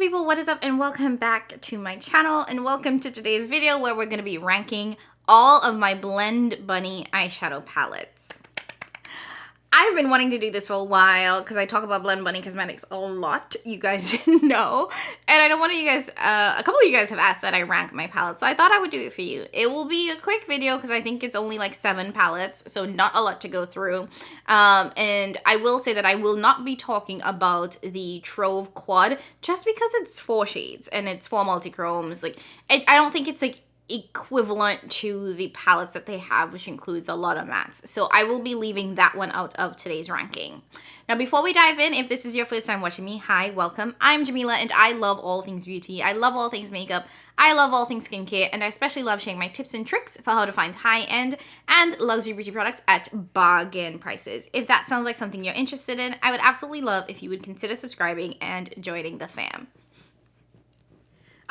people, what is up, and welcome back to my channel, and welcome to today's video where we're going to be ranking all of my Blend Bunny eyeshadow palettes. I've been wanting to do this for a while because I talk about Blend Bunny Cosmetics a lot, you guys should know, and I know one of you guys, a couple of you guys have asked that I rank my palettes, so I thought I would do it for you. It will be a quick video because I think it's only like 7 palettes, so not a lot to go through, and I will say that I will not be talking about the Trove Quad just because it's 4 shades and it's 4 multi-chromes. Like, I don't think it's like equivalent to the palettes that they have, which includes a lot of mattes. So I will be leaving that one out of today's ranking. Now, before we dive in, if this is your first time watching me, hi, welcome. I'm Jamila, and I love all things beauty. I love all things makeup. I love all things skincare, and I especially love sharing my tips and tricks for how to find high-end and luxury beauty products at bargain prices. If that sounds like something you're interested in, I would absolutely love if you would consider subscribing and joining the fam.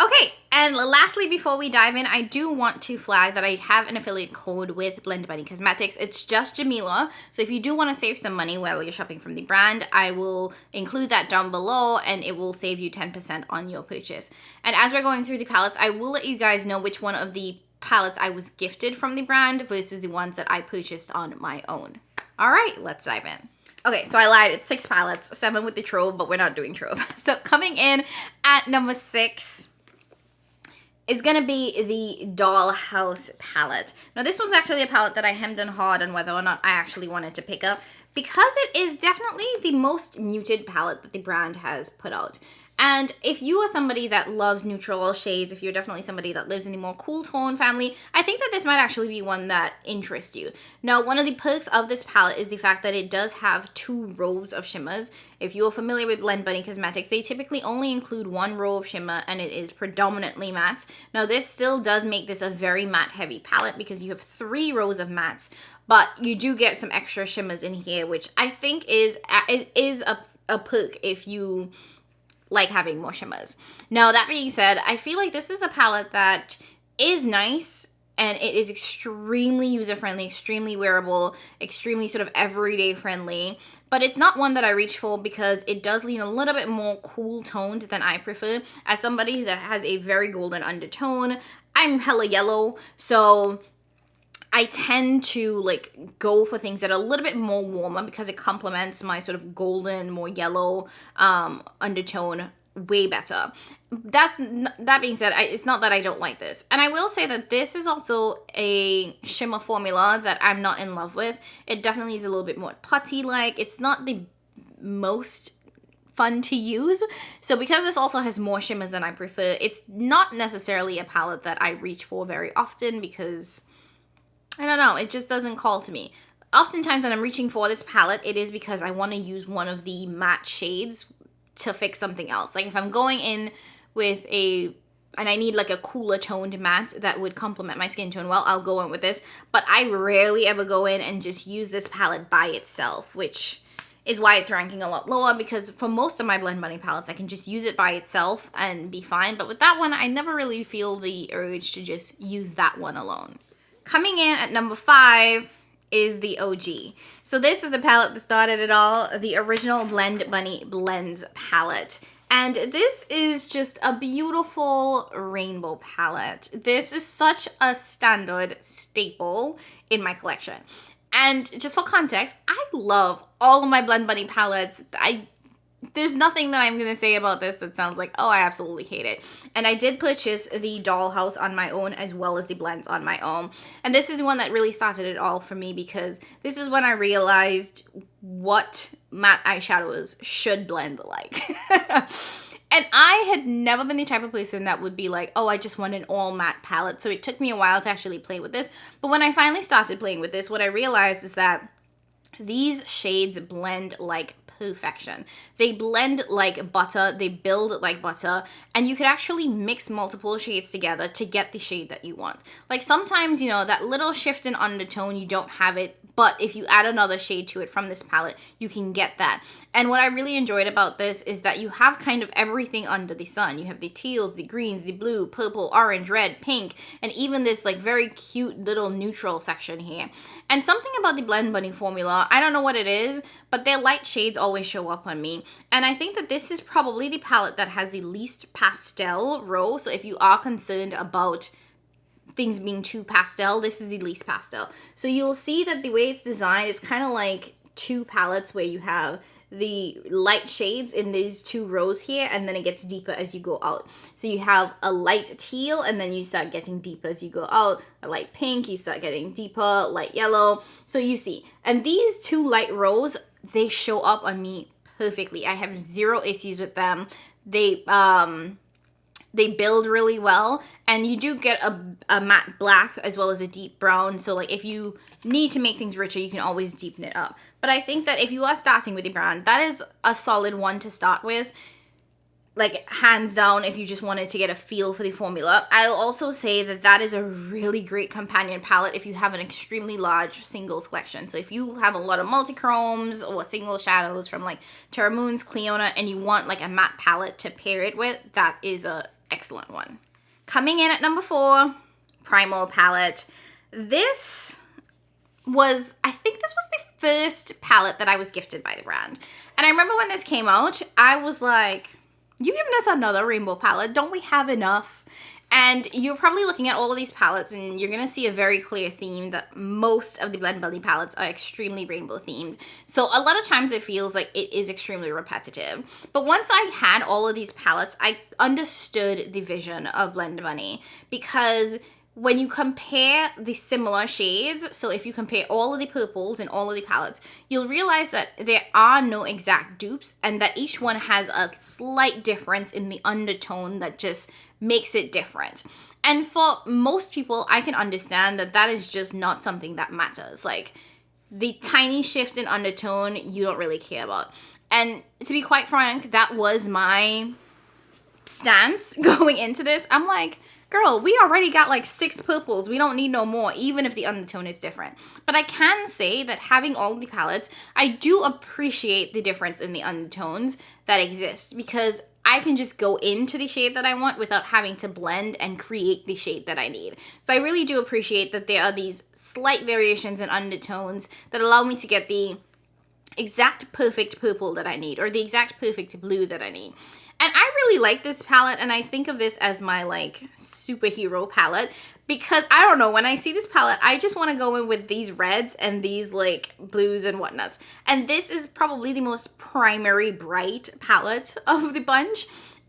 Okay, and lastly, before we dive in, I do want to flag that I have an affiliate code with Blend Bunny Cosmetics. It's just Jamila, so if you do want to save some money while you're shopping from the brand, I will include that down below, and it will save you 10% on your purchase. And as we're going through the palettes, I will let you guys know which one of the palettes I was gifted from the brand versus the ones that I purchased on my own. All right, let's dive in. Okay, so I lied, it's 6 palettes, 7 with the Trove, but we're not doing Trove. So coming in at number 6 is going to be the Dollhouse palette. Now, this one's actually a palette that I hemmed and hawed on whether or not I actually wanted to pick up because it is definitely the most muted palette that the brand has put out. And if you are somebody that loves neutral shades, if you're definitely somebody that lives in the more cool tone family, I think that this might actually be one that interests you. Now, one of the perks of this palette is the fact that it does have 2 rows of shimmers. If you're familiar with Blend Bunny Cosmetics, they typically only include 1 row of shimmer, and it is predominantly mattes. Now, this still does make this a very matte heavy palette because you have 3 rows of mattes, but you do get some extra shimmers in here, which I think is a perk if you like having more shimmers. Now, that being said, I feel like this is a palette that is nice and it is extremely user-friendly, extremely wearable, extremely sort of everyday friendly, but it's not one that I reach for because it does lean a little bit more cool toned than I prefer. As somebody that has a very golden undertone, I'm hella yellow, so I tend to like go for things that are a little bit more warmer because it complements my sort of golden, more yellow undertone way better. That being said, it's not that I don't like this. And I will say that this is also a shimmer formula that I'm not in love with. It definitely is a little bit more putty-like. It's not the most fun to use. So because this also has more shimmers than I prefer, it's not necessarily a palette that I reach for very often because I don't know, it just doesn't call to me. Oftentimes when I'm reaching for this palette, it is because I want to use one of the matte shades to fix something else. Like if I'm going in with and I need like a cooler toned matte that would complement my skin tone well, I'll go in with this. But I rarely ever go in and just use this palette by itself, which is why it's ranking a lot lower, because for most of my Blend Bunny palettes, I can just use it by itself and be fine. But with that one, I never really feel the urge to just use that one alone. Coming in at number 5 is the OG. So this is the palette that started it all, the original Blend Bunny Blends palette. And this is just a beautiful rainbow palette. This is such a standard staple in my collection. And just for context, I love all of my Blend Bunny palettes. There's nothing that I'm going to say about this that sounds like, oh, I absolutely hate it. And I did purchase the Dollhouse on my own as well as the blends on my own. And this is one that really started it all for me because this is when I realized what matte eyeshadows should blend like. And I had never been the type of person that would be like, oh, I just want an all matte palette. So it took me a while to actually play with this. But when I finally started playing with this, what I realized is that these shades blend like perfection. They blend like butter, they build like butter, and you could actually mix multiple shades together to get the shade that you want. Like sometimes, you know, that little shift in undertone, you don't have it but if you add another shade to it from this palette, you can get that. And what I really enjoyed about this is that you have kind of everything under the sun. You have the teals, the greens, the blue, purple, orange, red, pink, and even this like very cute little neutral section here. And something about the Blend Bunny formula, I don't know what it is, but their light shades always show up on me. And I think that this is probably the palette that has the least pastel row. So if you are concerned about things being too pastel, this is the least pastel. So you'll see that the way it's designed is kind of like two palettes where you have the light shades in these two rows here, and then it gets deeper as you go out. So you have a light teal, and then you start getting deeper as you go out. A light pink, you start getting deeper, light yellow. So you see, and these two light rows, they show up on me perfectly. I have zero issues with them. They build really well, and you do get a matte black as well as a deep brown. So like if you need to make things richer, you can always deepen it up. But I think that if you are starting with the brand, that is a solid one to start with. Like hands down, if you just wanted to get a feel for the formula. I'll also say that that is a really great companion palette if you have an extremely large singles collection. So if you have a lot of multi-chromes or single shadows from like Terra Moons, Cleona, and you want like a matte palette to pair it with, that is a excellent one. Coming in at number 4, Primal palette. This was, I think this was the first palette that I was gifted by the brand. And I remember when this came out, I was like, you giving us another rainbow palette? Don't we have enough? And you're probably looking at all of these palettes and you're going to see a very clear theme that most of the Blend Bunny palettes are extremely rainbow themed. So a lot of times it feels like it is extremely repetitive. But once I had all of these palettes, I understood the vision of Blend Bunny, because when you compare the similar shades, so if you compare all of the purples in all of the palettes, you'll realize that there are no exact dupes and that each one has a slight difference in the undertone that just makes it different. And for most people, I can understand that that is just not something that matters. Like the tiny shift in undertone, you don't really care about. And to be quite frank, that was my stance going into this. I'm like, girl, we already got like 6 purples. We don't need no more, even if the undertone is different. But I can say that having all the palettes, I do appreciate the difference in the undertones that exist, because I can just go into the shade that I want without having to blend and create the shade that I need. So I really do appreciate that there are these slight variations in undertones that allow me to get the exact perfect purple that I need, or the exact perfect blue that I need. And I really like this palette, and I think of this as my like superhero palette, because I don't know, when I see this palette, I just want to go in with these reds and these like blues and whatnots. And this is probably the most primary bright palette of the bunch.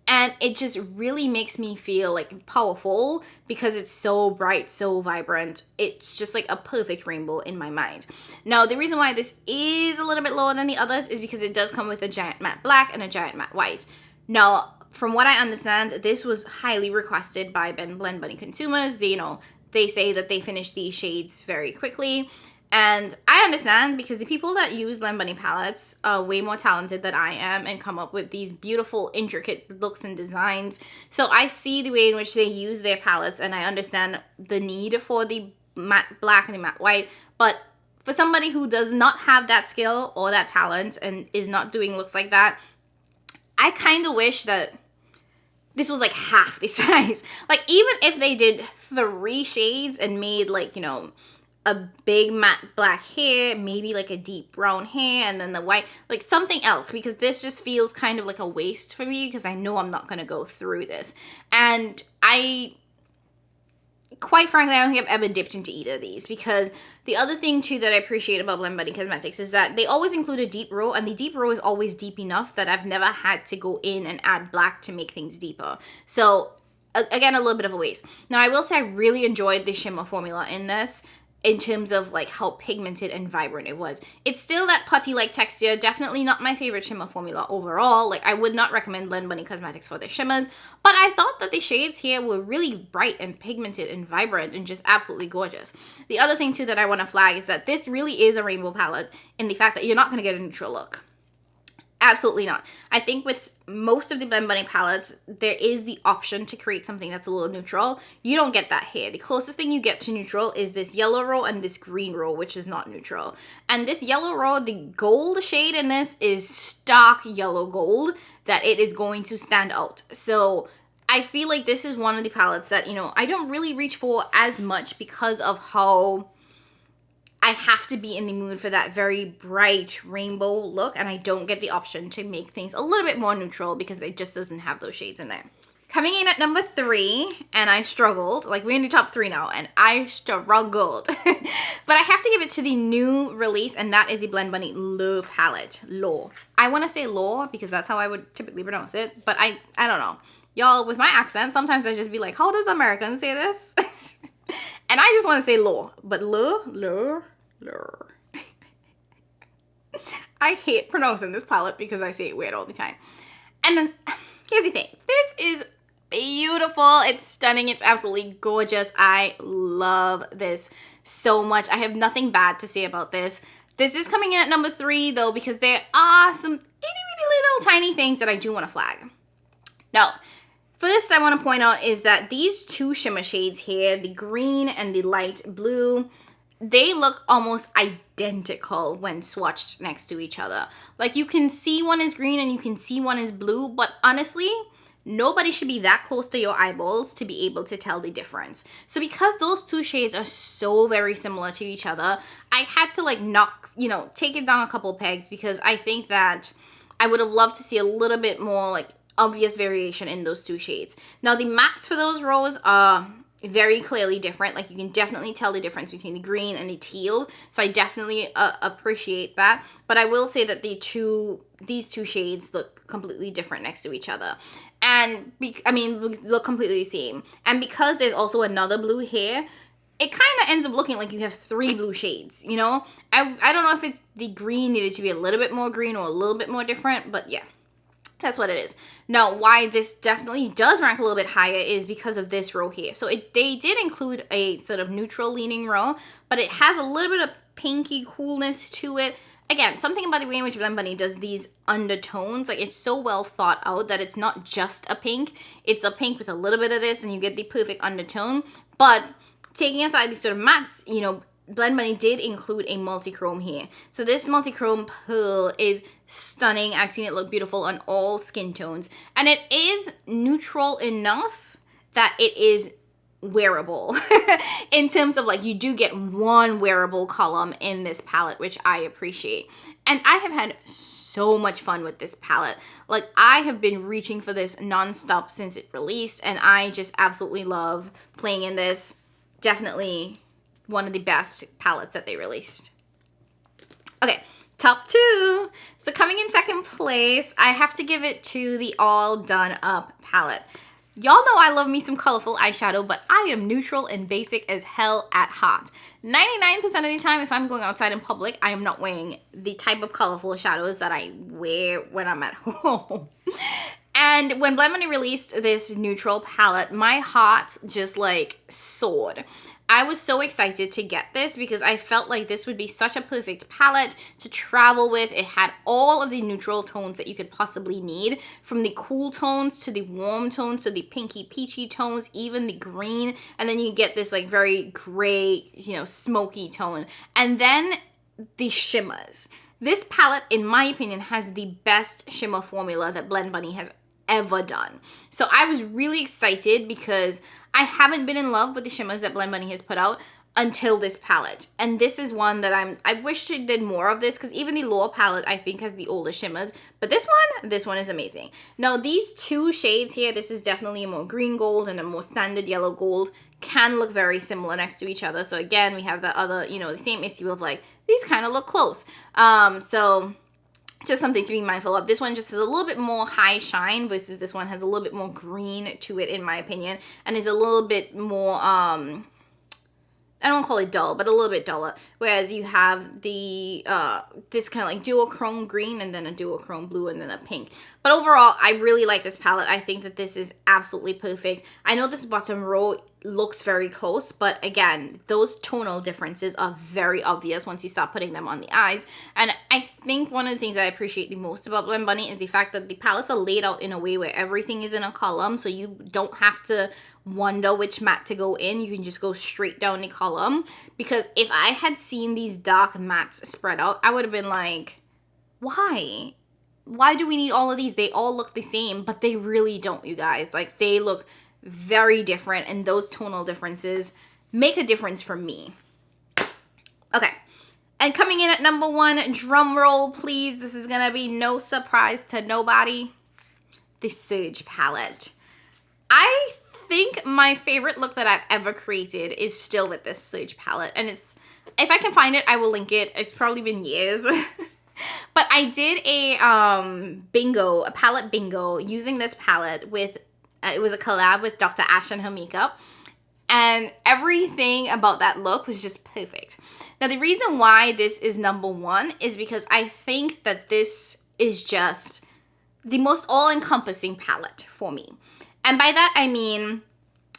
And it just really makes me feel like powerful because it's so bright, so vibrant. It's just like a perfect rainbow in my mind. Now, the reason why this is a little bit lower than the others is because it does come with a giant matte black and a giant matte white. Now, from what I understand, this was highly requested by Blend Bunny consumers. They say that they finish these shades very quickly. And I understand, because the people that use Blend Bunny palettes are way more talented than I am and come up with these beautiful, intricate looks and designs. So I see the way in which they use their palettes, and I understand the need for the matte black and the matte white. But for somebody who does not have that skill or that talent and is not doing looks like that, I kind of wish that this was like half the size. Like, even if they did 3 shades and made like, a big matte black hair, maybe like a deep brown hair, and then the white, like something else, because this just feels kind of like a waste for me, because I know I'm not going to go through this. And quite frankly, I don't think I've ever dipped into either of these, because the other thing too that I appreciate about Blend Bunny Cosmetics is that they always include a deep row, and the deep row is always deep enough that I've never had to go in and add black to make things deeper. So again, a little bit of a waste. Now, I will say I really enjoyed the shimmer formula in this, in terms of like how pigmented and vibrant it was. It's still that putty-like texture, definitely not my favorite shimmer formula overall. Like, I would not recommend Blend Bunny Cosmetics for their shimmers, but I thought that the shades here were really bright and pigmented and vibrant and just absolutely gorgeous. The other thing too that I want to flag is that this really is a rainbow palette in the fact that you're not going to get a neutral look. Absolutely not. I think with most of the Blend Bunny palettes, there is the option to create something that's a little neutral. You don't get that here. The closest thing you get to neutral is this yellow row and this green row, which is not neutral. And this yellow row, the gold shade in this is stark yellow gold that it is going to stand out. So I feel like this is one of the palettes that, you know, I don't really reach for as much because of how I have to be in the mood for that very bright rainbow look, and I don't get the option to make things a little bit more neutral because it just doesn't have those shades in there. Coming in at number 3, and I struggled, like we're in the top 3 now, and I struggled. But I have to give it to the new release, and that is the Blend Bunny Low palette. Low. I want to say Low because that's how I would typically pronounce it, but I don't know. Y'all, with my accent, sometimes I just be like, how does Americans say this? And I just want to say Low, but Low. I hate pronouncing this palette because I say it weird all the time. And then, here's the thing. This is beautiful. It's stunning. It's absolutely gorgeous. I love this so much. I have nothing bad to say about this. This is coming in at number 3 though because there are some itty bitty little tiny things that I do want to flag. Now, first I want to point out is that these 2 shimmer shades here, the green and the light blue, they look almost identical when swatched next to each other. Like you can see one is green and you can see one is blue, but honestly, nobody should be that close to your eyeballs to be able to tell the difference. So because those 2 shades are so very similar to each other, I had to like take it down a couple pegs because I think that I would have loved to see a little bit more like obvious variation in those 2 shades. Now the mattes for those rows are very clearly different. Like you can definitely tell the difference between the green and the teal. So I definitely appreciate that. But I will say that these 2 shades look completely different next to each other. And look completely the same. And because there's also another blue here, it kind of ends up looking like you have 3 blue shades, you know? I don't know if it's the green needed to be a little bit more green or a little bit more different, but yeah. That's what it is. Now, why this definitely does rank a little bit higher is because of this row here. So they did include a sort of neutral leaning row, but it has a little bit of pinky coolness to it. Again, something about the way in which Blend Bunny does these undertones, like it's so well thought out that it's not just a pink. It's a pink with a little bit of this and you get the perfect undertone. But taking aside these sort of mattes, you know, Blend Bunny did include a multi-chrome here. So this multi-chrome pearl is stunning. I've seen it look beautiful on all skin tones. And it is neutral enough that it is wearable. In terms of like, you do get one wearable column in this palette, which I appreciate. And I have had so much fun with this palette. Like, I have been reaching for this nonstop since it released. And I just absolutely love playing in this. Definitely one of the best palettes that they released. Okay, top 2. So coming in second place, I have to give it to the All Done Up palette. Y'all know I love me some colorful eyeshadow, but I am neutral and basic as hell at heart. 99% of the time, if I'm going outside in public, I am not wearing the type of colorful shadows that I wear when I'm at home. And when Blend Bunny released this neutral palette, my heart just like soared. I was so excited to get this because I felt like this would be such a perfect palette to travel with. It had all of the neutral tones that you could possibly need, from the cool tones to the warm tones to the pinky peachy tones, even the green, and then you get this like very gray, you know, smoky tone. And then the shimmers. This palette, in my opinion, has the best shimmer formula that Blend Bunny has ever done. So I was really excited because I haven't been in love with the shimmers that Blend Bunny has put out until this palette. And this is one that I wish it did more of this, because even the lower palette I think has the older shimmers. But this one is amazing. Now these 2 shades here, this is definitely a more green gold and a more standard yellow gold, can look very similar next to each other. So again, we have the other, you know, the same issue of like, these kind of look close. So just something to be mindful of. This one just has a little bit more high shine versus this one has a little bit more green to it, in my opinion. And it's a little bit more, I don't want to call it dull, but a little bit duller. Whereas you have the, this kind of like duochrome green and then a duochrome blue and then a pink. But overall, I really like this palette. I think that this is absolutely perfect. I know this bottom row looks very close, but again, those tonal differences are very obvious once you start putting them on the eyes. And I think one of the things I appreciate the most about Blend Bunny is the fact that the palettes are laid out in a way where everything is in a column, so you don't have to wonder which matte to go in. You can just go straight down the column, because if I had seen these dark mattes spread out, I would have been like, why? Why do we need all of these? They all look the same, but they really don't, you guys. Like, they look very different, and those tonal differences make a difference for me. Okay, and coming in at number 1, drum roll please, this is gonna be no surprise to nobody, the Surge palette. I think my favorite look that I've ever created is still with this Surge palette, and it's, if I can find it, I will link it. It's probably been years. But I did a palette bingo using this palette with, it was a collab with Dr. Ash and her makeup. And everything about that look was just perfect. Now, the reason why this is number 1 is because I think that this is just the most all-encompassing palette for me. And by that, I mean,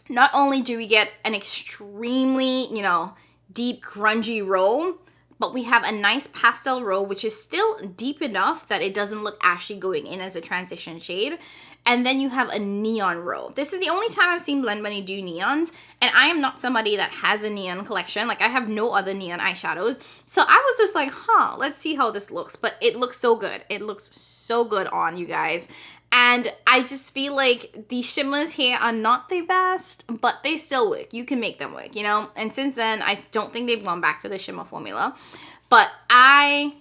not only do we get an extremely, you know, deep, grungy row, but we have a nice pastel row, which is still deep enough that it doesn't look ashy going in as a transition shade. And then you have a neon row. This is the only time I've seen Blend Bunny do neons, and I am not somebody that has a neon collection. Like, I have no other neon eyeshadows. So I was just like, huh, let's see how this looks. But it looks so good. It looks so good on, you guys. And I just feel like the shimmers here are not the best, but they still work. You can make them work, you know? And since then, I don't think they've gone back to the shimmer formula. But I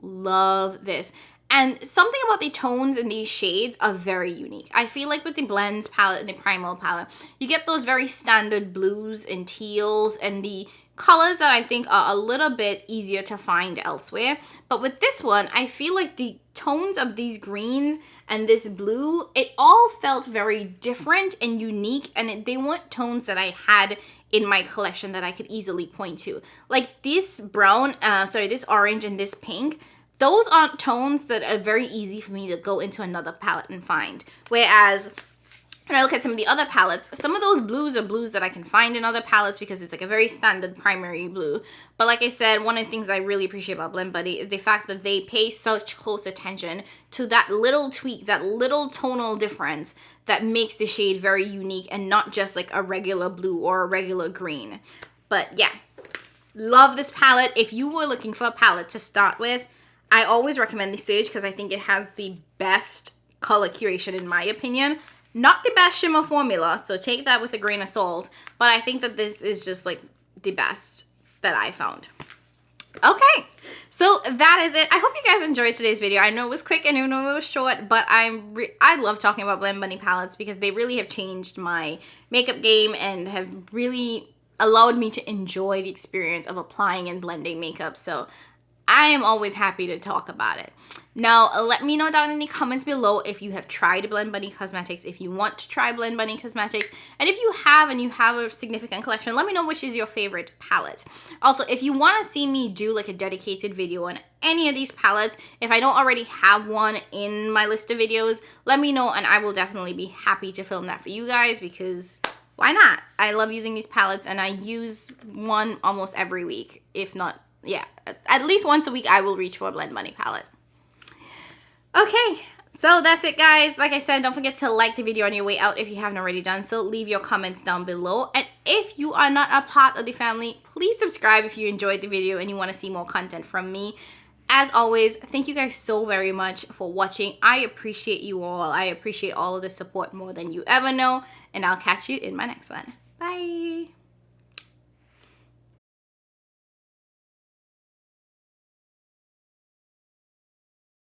love this. And something about the tones in these shades are very unique. I feel like with the Blends palette and the Primal palette, you get those very standard blues and teals and the colors that I think are a little bit easier to find elsewhere. But with this one, I feel like the tones of these greens and this blue, it all felt very different and unique, and they weren't tones that I had in my collection that I could easily point to. Like this brown, this orange and this pink, those aren't tones that are very easy for me to go into another palette and find. Whereas when I look at some of the other palettes, some of those blues are blues that I can find in other palettes because it's like a very standard primary blue. But like I said, one of the things I really appreciate about Blend Bunny is the fact that they pay such close attention to that little tweak, that little tonal difference that makes the shade very unique and not just like a regular blue or a regular green. But yeah, love this palette. If you were looking for a palette to start with, I always recommend the Surge because I think it has the best color curation in my opinion. Not the best shimmer formula, so take that with a grain of salt, but I think that this is just like the best that I found. Okay, so that is it. I hope you guys enjoyed today's video. I know it was quick and I know it was short, but I love talking about Blend Bunny palettes because they really have changed my makeup game and have really allowed me to enjoy the experience of applying and blending makeup. So I am always happy to talk about it. Now, let me know down in the comments below if you have tried Blend Bunny Cosmetics, if you want to try Blend Bunny Cosmetics, and if you have and you have a significant collection, let me know which is your favorite palette. Also, if you want to see me do like a dedicated video on any of these palettes, if I don't already have one in my list of videos, let me know and I will definitely be happy to film that for you guys because why not? I love using these palettes and I use one almost every week, if not, yeah, at least once a week I will reach for a Blend Bunny palette. Okay, so that's it guys. Like I said, don't forget to like the video on your way out if you haven't already done so. Leave your comments down below. And if you are not a part of the family, please subscribe if you enjoyed the video and you want to see more content from me. As always, thank you guys so very much for watching. I appreciate you all. I appreciate all of the support more than you ever know. And I'll catch you in my next one. Bye.